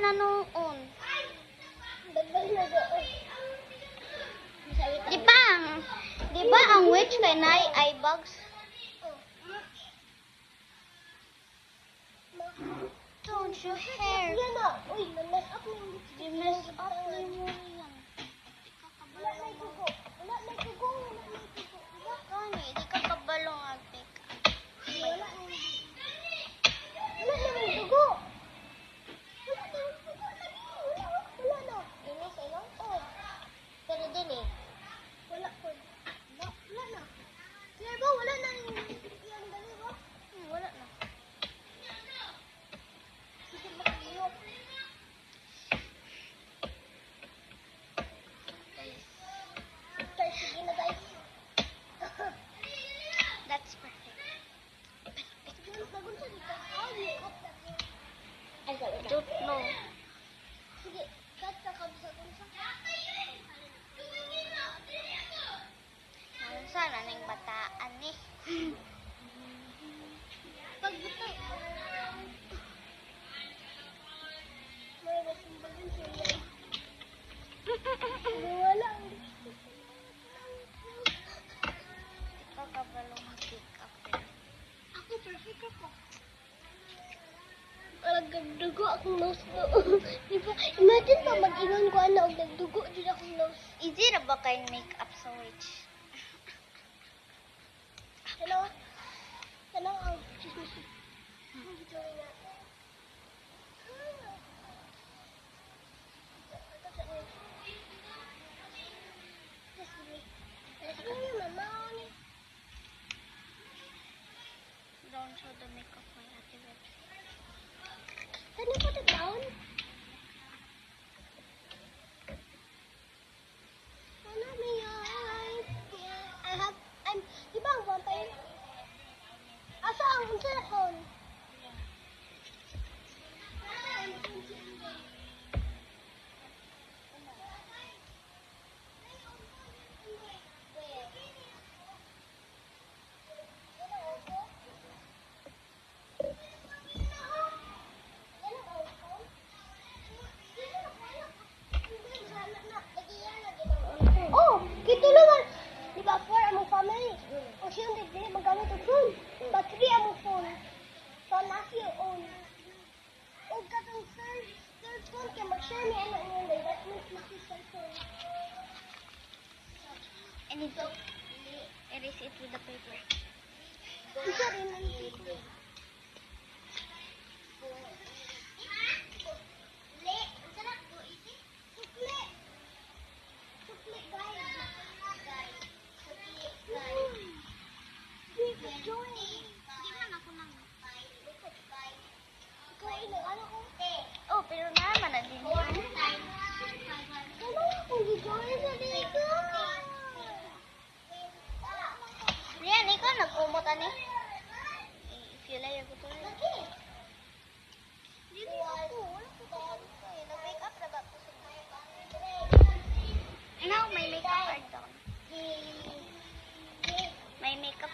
na noon. Di ba ang witch kay nay eye bags? Don't you hair. You mess up na mo yan. Kani, di ka kabalong agtik. Pero din eh. Wala na. Clear ba? Wala na yung dali ba? Wala na. Sige, makagiyok. Guys, sige na guys. That's perfect. I don't know. Sige, cut ka kabisa dun sa. Sana ning bataan ni. Pagbuto. May basin siya. Wala. Ikaw kabalong pick up. Ako perfect ako. Nagdugo akong nose do. Diba? Imagine pa mag-ingon ko ano og nagdugo din akong nose. Easy ra ba kay make-up sa witch? Hello? Hello? Excuse me. Don't show the makeup my ate web. Can you put it down? Di ba ang vampire? Asa ang cellphone? Oh, kitulungan. Di ba for among family? O siya hindi magamit ang phone. Battery among phone. So, nasa yung own. O katong third phone kaya mag-share niya ano yung name. That means maki-cellphone. I need to erase it with the paper. Isa rin ang paper. Oh, pero naman na din yan. Rian, ikaw nagkumot ani? If you lay ako to rin. Hindi ako. Nag-wake up na ba ako sa now, may makeup art doon. May makeup